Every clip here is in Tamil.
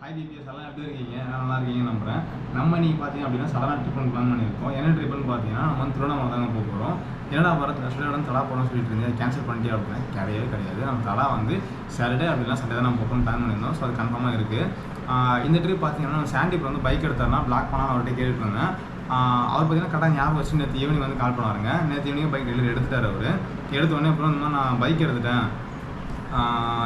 ஹாய் டிபிஎஸ் எல்லாம் எப்படி இருக்கீங்க? நல்லா இருக்கீங்கன்னு நம்புகிறேன். நம்ம இன்றைக்கி பார்த்தீங்க அப்படின்னா சடனாக ட்ரிப் பிளான் பண்ணியிருக்கோம். என்ன ட்ரிப்னு பார்த்தீங்கன்னா நம்ம வந்து திருவண்ணாமலை தாங்க போக போகிறோம். ஏன்னா வரது சொல்லிவிட தலா போகணும்னு சொல்லிட்டு இருந்தேன். கேன்சல் பண்ணிட்டே அப்படின்னா கிடையாது. நம்ம தலா வந்து சாட்டர்டே அப்படின்னா சண்டே தான் நம்ம போகணும்னு பிளான் பண்ணியிருந்தோம். ஸோ அது கன்ஃபார்மாக இருக்குது. இந்த ட்ரிப் பார்த்தீங்கன்னா சாண்டிப் வந்து பைக் எடுத்தாருன்னா பிளாக் பண்ணால் அவர்கிட்ட கேட்டுட்டு இருந்தேன். அவர் பார்த்தீங்கன்னா கரெக்டாக ஞாபகம் வச்சு நேற்று ஈவினிங் வந்து கால் பண்ணுவாருங்க. நேற்று ஈவினிங் பைக் டெலிவரி எடுத்துட்டார். அவர் எடுத்தோடனே அப்புறம் இந்த மாதிரி நான் பைக் எடுத்துட்டேன்,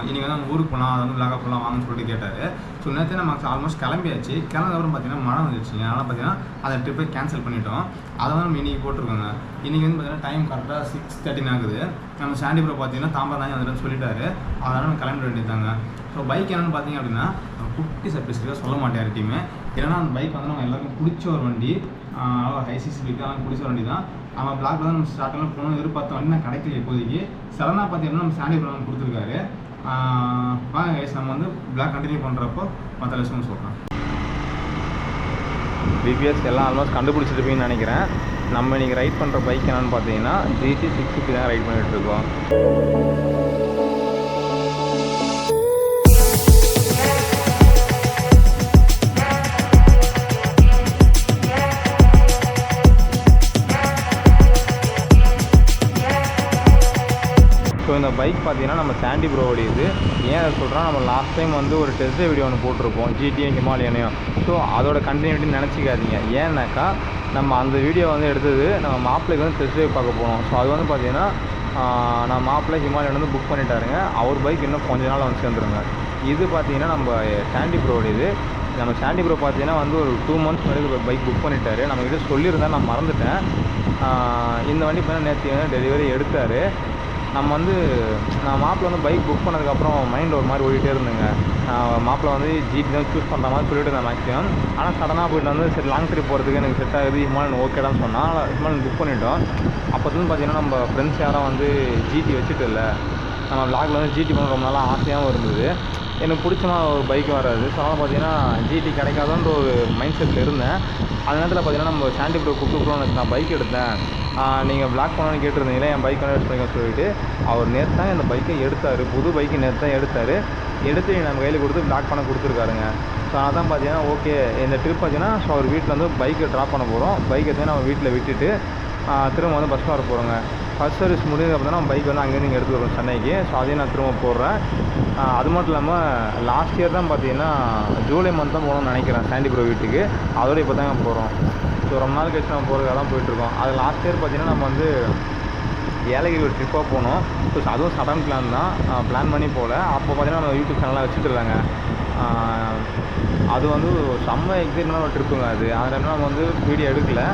இன்றைக்கி வந்து நம்ம ஊருக்கு போகலாம், அதை வந்து பிளாக் போகலாம் வாங்கன்னு சொல்லிட்டு கேட்டார். ஸோ நேற்று நம்ம ஆல்மோஸ்ட் கிளம்பியாச்சு. கிளம்புறதுக்கப்புறம் பார்த்தீங்கன்னா மழை வந்துடுச்சுங்க. அதனால் பார்த்தீங்கன்னா அந்த ட்ரிப்பை கேன்சல் பண்ணிட்டோம். அதை வந்து நம்ம இன்றைக்கி போட்டிருக்கோங்க. இன்றைக்கி வந்து பார்த்தீங்கன்னா டைம் கரெக்டாக 6:13 ஆகுது. நம்ம சாண்டிபுரம் பார்த்தீங்கன்னா தாம்பரம் தான் வந்துட்டு சொல்லிட்டாரு. அதனால் நம்ம கிளம்பிட வேண்டியதாங்க. ஸோ பைக் என்னென்னு பார்த்தீங்க அப்படின்னா குட்டி சர்ப்ரைஸ்க்காக சொல்ல மாட்டேன் யார்கிட்டையுமே. ஏன்னா அந்த பைக் வந்து நம்ம எல்லாருக்கும் பிடிச்ச ஒரு வண்டி, ஹைசிசி பைக்காக பிடிச்ச வண்டி தான். நம்ம பிளாக்ல தான் நம்ம ஸ்டார்டிங்கில் போகணும் எதிர்பார்த்த வண்டி நான் கிடைக்கல இப்போதைக்கு. சடனாக பார்த்தீங்கன்னா நம்ம சாண்டிபுரம் கொடுத்துருக்காரு. வாங்க கைஸ், நம்ம வந்து பிளாக் கண்டினியூ பண்ணுறப்போ மற்ற விஷயம் சொல்கிறேன். பிபிஎஸ் எல்லாம் ஆல்மோஸ்ட் கண்டுபிடிச்சிருப்பீங்கன்னு நினைக்கிறேன். நம்ம இன்றைக்கி ரைட் பண்ணுற பைக் என்னென்னு பார்த்தீங்கன்னா GT 650 தான் ரைட் பண்ணிகிட்ருக்கோம். ஸோ இந்த பைக் பார்த்தீங்கன்னா நம்ம சாண்டி ப்ரோவோடையது. ஏன் அதை சொல்கிறோம், நம்ம லாஸ்ட் டைம் வந்து ஒரு டெஸ்ட் வீடியோ ஒன்று போட்டிருப்போம், GTயும் ஹிமாலயனையும். ஸோ அதோட கண்டினியூட்டின்னு நினச்சிக்காதீங்க. ஏன்னாக்கா நம்ம அந்த வீடியோ வந்து எடுத்தது நம்ம மாப்பிள்ளைக்கு வந்து டெஸ்ட் ட்ரைவ் பார்க்க போனோம். ஸோ அது வந்து பார்த்தீங்கன்னா நான் மாப்பிள்ளை ஹிமாலயன் வந்து புக் பண்ணிட்டாருங்க. அவர் பைக் இன்னும் கொஞ்ச நாள் வந்து சேர்ந்துருங்க. இது பார்த்தீங்கன்னா நம்ம சாண்டி ப்ரோவோடையது. நம்ம சாண்டி ப்ரோ பார்த்தீங்கன்னா வந்து ஒரு 2 months முன்னாடி பைக் புக் பண்ணிட்டாரு. நம்மக்கிட்ட சொல்லியிருந்தேன், நான் மறந்துட்டேன். இந்த வண்டி பார்த்தீங்கன்னா நேற்று வந்து டெலிவரி எடுத்தார். நான் மாப்பிள்ளை வந்து பைக் புக் பண்ணதுக்கப்புறம் மைண்ட் ஒரு மாதிரி ஓடிட்டே இருந்தேங்க. மாப்பிள்ளை வந்து GT தான் சூஸ் பண்ணுற மாதிரி சொல்லிட்டு இருந்தேன் மேக்ஸிமம். ஆனால் சடனாக போய்ட்டு வந்து சரி லாங் ட்ரிப் போகிறதுக்கு எனக்கு செட் ஆகுது, ஹிமாலயன் ஓகேடான்னு சொன்னால் ஹிமாலயன் புக் பண்ணிட்டோம். அப்போ வந்து பார்த்தீங்கன்னா நம்ம ஃப்ரெண்ட்ஸ் யாரும் வந்து GT வச்சுட்டு இல்லை. நம்ம விளாகில் வந்து GT பண்ண ரொம்ப நாளாக ஆசையாகவும் இருந்தது. எனக்கு பிடிச்ச ஒரு பைக்கும் வராது. ஸோ அதனால் பார்த்தீங்கன்னா GT கிடைக்காதுன்ற ஒரு மைண்ட் செட்டில் இருந்தேன். அந்த நேரத்தில் பார்த்தீங்கன்னா நம்ம சாண்டி ப்ரோ கூப்பிட்டு நான் பைக் எடுத்தேன், நீங்கள் பிளாக் பண்ணணும்னு கேட்டிருந்தீங்களே, என் பைக் வந்து யூஸ் பண்ணிக்க சொல்லிவிட்டு அவர் நேற்று தான் இந்த பைக்கை எடுத்தார். புது பைக்கு நேற்று தான் எடுத்தார். எடுத்து நம்ம கையில் கொடுத்து பிளாக் பண்ண கொடுத்துருக்காருங்க. ஸோ அதான் பார்த்தீங்கன்னா ஓகே இந்த ட்ரிப் பார்த்தீங்கன்னா ஸோ அவர் வீட்டில் வந்து பைக்கை ட்ராப் பண்ண போகிறோம். பைக்கை எடுத்து நம்ம வீட்டில் விட்டுட்டு திரும்ப வந்து பஸ் வர போகிறோங்க. ஃபஸ்ட் சர்வீஸ் முடிஞ்சது அப்படின்னா நம்ம பைக் வந்து அங்கேருந்து எடுத்து வருவோம் சென்னைக்கு. ஸோ அதையும் நான் திரும்ப போடுறேன். அது மட்டும் இல்லாமல் லாஸ்ட் இயர் தான் பார்த்தீங்கன்னா ஜூலை மந்த் தான் போகணும்னு நினைக்கிறேன் சாண்டி ப்ரோ வீட்டுக்கு. அதோட இப்போ தாங்க போகிறோம். ஸோ ரொம்ப நாள் கழிச்சு நம்ம போகிறதுக்காக தான் போயிட்டுருக்கோம். அது லாஸ்ட் இயர் பார்த்தீங்கன்னா நம்ம வந்து ஏலகிரி ஒரு ட்ரிப்பாக போனோம். ஸோ அதுவும் சடன் பிளான் தான், பிளான் பண்ணி போகல. அப்போ பார்த்தீங்கன்னா நம்ம யூடியூப் சேனலாக வச்சுட்டு இல்லைங்க. அது வந்து செம்ம எக்ஸைட்மெண்டான ஒரு ட்ரிப்புங்க அது. அந்த டைமில் நம்ம வந்து வீடியோ எடுக்கலை.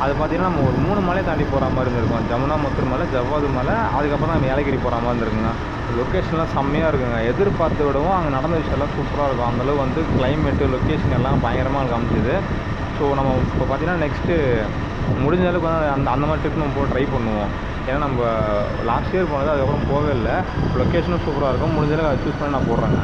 அது பார்த்திங்கன்னா நம்ம ஒரு 3 மலை தாண்டி போகிற மாதிரி இருந்திருக்கும். ஜமுனா முத்தூர் மலை, ஜவ்வாது மலை, அதுக்கப்புறம் நம்ம ஏலகிரி போகிற மாதிரி இருந்துருக்குங்க. லொக்கேஷன்லாம் செம்மையாக இருக்குங்க. எதிர்பார்த்த விடவும் அங்கே நடந்த விஷயம்லாம் சூப்பராக இருக்கும். அந்தளவு வந்து கிளைமேட்டு லொக்கேஷன் எல்லாம் பயங்கரமாக எனக்கு அமைச்சிது. ஸோ நம்ம இப்போ பார்த்திங்கன்னா நெக்ஸ்ட்டு முடிஞ்ச அளவுக்கு வந்து அந்த மாதிரி ட்ரிப் நம்ம ட்ரை பண்ணுவோம். ஏன்னா நம்ம லாஸ்ட் இயர் போனது அதுக்கப்புறம் போகவே இல்லை. லொக்கேஷனும் சூப்பராக இருக்கும். முடிஞ்ச அளவுக்கு அதை சூஸ் பண்ணி நான் போடுறேங்க.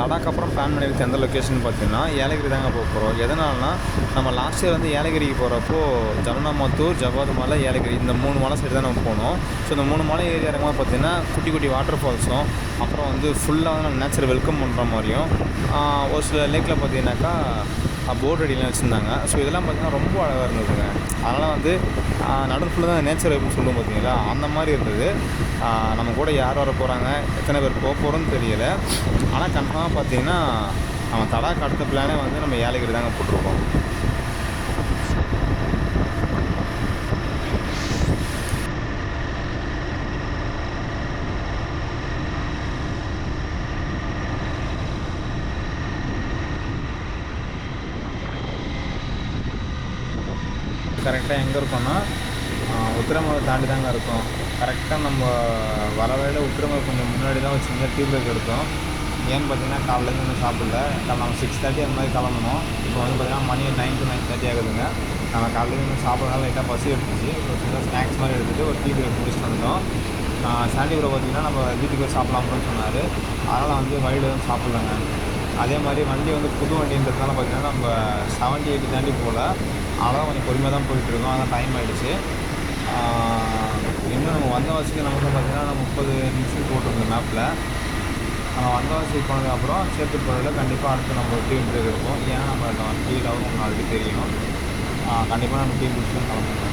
தடாக்கு அப்புறம் பிளான் பண்ணியிருக்க எந்த லொக்கேஷன் பார்த்தீங்கன்னா ஏலகிரி தாங்க போக போகிறோம். எதனாலனா நம்ம லாஸ்ட் இயர் வந்து ஏலகிரிக்கு போகிறப்போ ஜமுனாமத்தூர், ஜவ்வாது மலை, ஏலகிரி இந்த 3 மலை சைடு தான் நம்ம போனோம். ஸோ இந்த 3 மலை ஏரியா இறங்கும்போது பார்த்தீங்கன்னா குட்டி குட்டி வாட்டர் ஃபால்ஸும் அப்புறம் வந்து ஃபுல்லாக வந்து நம்ம நேச்சரை வெல்கம் பண்ணுற மாதிரியும் ஒரு சில லேக்கில் பார்த்தீங்கன்னாக்கா போட் ரெடிலாம் வச்சுருந்தாங்க. ஸோ இதெல்லாம் பார்த்திங்கன்னா ரொம்ப அழகாக இருந்ததுங்க. அதனால் வந்து நடுவில் ஃபுல்லாக தான் நேச்சர் அப்படின்னு சொல்லுவோம் பார்த்தீங்களா, அந்த மாதிரி இருந்தது. நம்ம கூட யார் வர போகிறாங்க, எத்தனை பேர் போக போகிறோன்னு தெரியலை. ஆனால் கன்ஃபார்மாக பார்த்தீங்கன்னா நம்ம தடாக்கு அடுத்த பிளானே வந்து நம்ம ஏலகிரி தாங்க போட்டிருக்கோம். கரெக்டாக எங்கே இருக்கோன்னா உத்திரமலை தாண்டி தாங்க இருக்கோம். கரெக்டாக நம்ம வர வழியில் உத்திரமலை கொஞ்சம் முன்னாடி தான் வச்சுருந்தா டீ பிரேக் எடுத்தோம். ஏன்னு பார்த்தீங்கன்னா காலையிலேருந்து இன்னும் சாப்பிடல. நம்ம 6:30 அந்த மாதிரி கிளம்பணும். இப்போ வந்து பார்த்திங்கன்னா மணி 9 to 9:30 ஆகுதுங்க. நம்ம காலையில் இன்னும் சாப்பிட்றதுனால லைட்டாக பசி எடுத்துச்சு. ஒரு சின்ன ஸ்நாக்ஸ் மாதிரி எடுத்துகிட்டு ஒரு டீ பிரேக் முடிச்சுட்டு வந்தோம். சாண்டி ப்ரோ பார்த்திங்கன்னா நம்ம வீட்டுக்கு போய் சாப்பிட்லாம்னு சொன்னார். அதனால் வந்து வழியில் வந்து சாப்பிட்லாங்க. அதே மாதிரி வண்டி வந்து புது வண்டின்றதுனால பார்த்திங்கன்னா நம்ம 70-80 தாண்டி போகல. அதனால் கொஞ்சம் பொறுமையாக தான் போயிட்டுருக்கோம். அதான் டைம் ஆகிடுச்சு. இன்னும் நம்ம வந்தவாசிக்கு நமக்கு பார்த்திங்கன்னா 30 நிமிஷம் போட்டிருந்தோம் மேப்பில். நம்ம வந்தவாசிக்கு போனதுக்கப்புறம் சேத்துட்டு போகிறதில் கண்டிப்பாக அடுத்து நம்ம ஒரு டீ பிரேக் இருக்கும். ஏன்னா நம்ம டீ லவ் உங்களுக்கு ஆல்ரெடி தெரியும். கண்டிப்பாக நம்ம டீ குடிச்சு கிளம்புவோம்.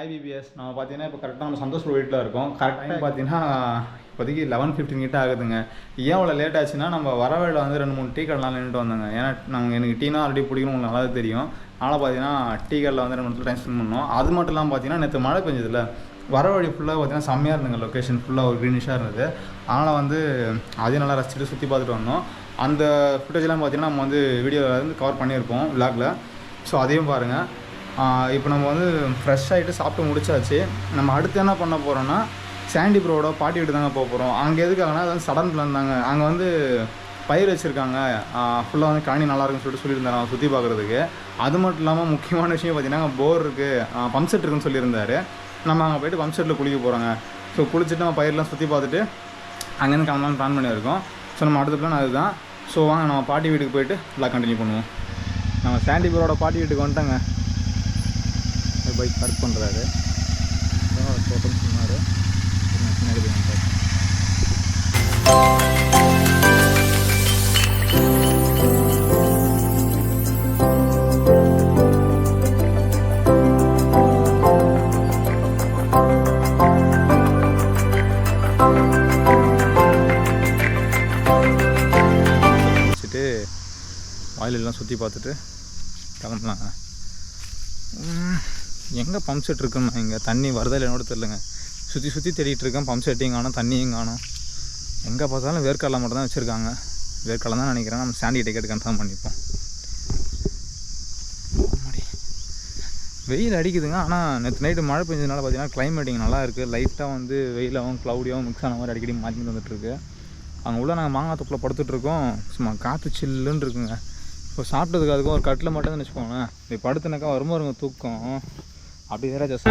Hi PBS. நம்ம பார்த்தீங்கன்னா இப்போ கரெக்டாக நம்ம சந்தோஷ் வீட்டில் இருக்கோம். கரெக்டாக பார்த்தீங்கன்னா இப்போதைக்கு 11:15 கிட்ட ஆகுதுங்க. ஏன் அவ்வளோ லேட் ஆச்சுன்னா நம்ம வர வழியில் வந்து 2-3 டீ கடைலாம் நின்றுட்டு வந்தாங்க. ஏன்னா எனக்கு டீனா ஆல்ரெடி பிடிக்கும், உங்களுக்கு நல்லா தெரியும். அதனால் பார்த்தீங்கன்னா டீ கடையில் வந்து 2 இடத்துல டைம் ஸ்பெண்ட் பண்ணோம். அது மட்டும் இல்லாமல் பார்த்தீங்கன்னா நேற்று மழை பெஞ்சதில்ல, வர வழி ஃபுல்லாக பார்த்தீங்கன்னா செம்மையாக இருந்துங்க. லொக்கேஷன் ஃபுல்லாக ஒரு க்ரீனிஷாக இருந்தது. அதனால் வந்து அதையும் நல்லா ரசிச்சுட்டு சுற்றி பார்த்துட்டு வந்தோம். அந்த ஃபுட்டேஜ்லாம் பார்த்தீங்கன்னா நம்ம வந்து வீடியோவில் வந்து கவர் பண்ணியிருப்போம் விளாகில். ஸோ அதையும் பாருங்கள். இப்போ நம்ம வந்து ஃப்ரெஷ் ஆகிட்டு சாப்பிட்டு முடிச்சாச்சு. நம்ம அடுத்து என்ன பண்ண போகிறோன்னா சாண்டி ப்ரோவோட பாட்டி வீட்டு தாங்க போக போகிறோம். அங்கே எதுக்காகனா அது வந்து சடன் பிளான் தாங்க. அங்கே வந்து பயிர் வச்சுருக்காங்க, ஃபுல்லாக வந்து கழனி நல்லாயிருக்குன்னு சொல்லியிருந்தாரு அவங்க சுற்றி பார்க்குறதுக்கு. அது மட்டும் இல்லாமல் முக்கியமான விஷயம் பார்த்தீங்கன்னா போர் இருக்குது, பம்ப் செட் இருக்குன்னு சொல்லியிருந்தாரு. நம்ம அங்கே போய்ட்டு பம்ப் செட்டில் குளிக்க போகிறோங்க. ஸோ குளிச்சுட்டு நம்ம பயிரெலாம் சுற்றி பார்த்துட்டு அங்கேருந்து கிளம்பலான்னு பிளான் பண்ணியிருக்கோம். ஸோ நம்ம அடுத்த பிளான் அதுதான். ஸோ வாங்க நம்ம பாட்டி வீட்டுக்கு போய்ட்டு எல்லாம் கண்டினியூ பண்ணுவோம். நம்ம சாண்டி ப்ரோவோட பாட்டி வீட்டுக்கு வந்துட்டாங்க. பைக் பார்க் பண்ணுறாரு, தோட்டம் சொன்னார். பின்னாடி போய் வந்துட்டார். வச்சுட்டு வாயிலெல்லாம் சுற்றி பார்த்துட்டு கிளம்பலாங்க. எங்கே பம்ப் செட் இருக்குன்னா இங்கே தண்ணி வருதா என்னோட தெரிலங்க. சுற்றி தேடிட்டு இருக்கேன், பம்ப் செட்டையும் காணும், தண்ணியும் காணும். எங்கே பார்த்தாலும் வேர்க்கடலை மட்டும் தான் வச்சுருக்காங்க. வேர்க்கடலை தான் நினைக்கிறேன். நம்ம சாண்டி டிக்கெட் கன்ஃபார்ம் பண்ணிப்போம். வெயில் அடிக்குதுங்க. ஆனால் நேற்று நைட்டு மழை பெஞ்சதுனால பார்த்தீங்கன்னா கிளைமேட்டிங் நல்லா இருக்குது. லைட்டாக வந்து வெயிலாகவும் க்ளவுடியாகவும் மிக்ஸ் ஆன மாதிரி அடிக்கடி மாற்றி வந்துட்டுருக்கு. அங்கே உள்ள நாங்கள் மாங்காய் தொப்பில் படுத்துட்ருக்கோம். சும்மா காற்று சில்லுன்னு இருக்குங்க. இப்போ சாப்பிட்டதுக்கு அதுக்கும் ஒரு கட்டில் மட்டும் தான் வச்சுக்கோங்களேன். இப்போ படுத்துனாக்கா வருங்க தூக்கம். அப்படி வேற ஜஸ்ட்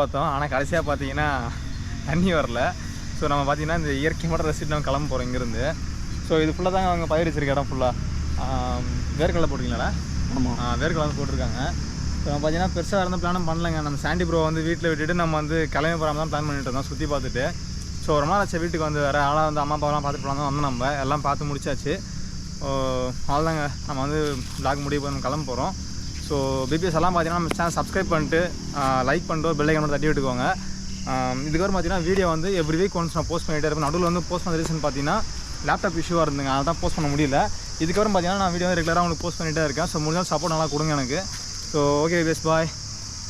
பார்த்தோம். ஆனால் கடைசியாக பார்த்தீங்கன்னா தண்ணி வரல. ஸோ நம்ம பார்த்தீங்கன்னா இந்த இயற்கை மட்டும் ரசிட்டு நம்ம கிளம்ப போகிறோம் இங்கேருந்து. ஸோ இது ஃபுல்லாக தாங்க அவங்க பயிர் வச்சிருக்க இடம் ஃபுல்லாக. வேர்க்கடலை போட்டிங்களா? ஆமாம், வேர்க்கடலை போட்டிருக்காங்க. ஸோ நம்ம பார்த்தீங்கன்னா பெருசாக இருந்த பிளானும் பண்ணலைங்க. நம்ம சாண்டி ப்ரோ வந்து வீட்டில் விட்டுட்டு நம்ம வந்து கிளம்பி போகாமல் தான் பிளான் பண்ணிட்டு இருந்தோம் சுற்றி பார்த்துட்டு. ஸோ ரொம்ப நாள் ஆச்சு வீட்டுக்கு வந்து வேறு ஆளாக வந்து அம்மா அப்பாவெலாம் பார்த்துட்டு போகலாம் தான் வந்து நம்ம எல்லாம் பார்த்து முடிச்சாச்சு. அவ்வளோதாங்க, நம்ம வந்து vlog முடிவு பண்ணி கிளம்ப போகிறோம். ஸோ பிபிஎஸ் எல்லாம் பார்த்தீங்கன்னா நம்ம சேனல் சப்ஸ்கிரைப் பண்ணிட்டு லைக் பண்ணிட்டு பெல் ஐக்கான் தட்டி விட்டுக்கோங்க. இதுக்கப்புறம் பார்த்தீங்கன்னா வீடியோ வந்து எவ்ரி வீக் ஒன்ஸ் நான் போஸ்ட் பண்ணிகிட்டே இருப்பேன். நடுவில் வந்து போஸ்ட் பண்ண ரீசன் பார்த்தீங்கன்னா லேப்டாப் இஷ்யூவாக இருந்துங்க, அதை தான் போஸ்ட் பண்ண முடியல. இதுக்கப்புறம் பார்த்தீங்கன்னா நான் வீடியோ ரெகுலராக உங்களுக்கு போஸ்ட் பண்ணிகிட்டே இருக்கேன். ஸோ முடிஞ்சாலும் சப்போர்ட் நல்லா கொடுங்க எனக்கு. ஸோ ஓகே பிபிஎஸ், பாய்.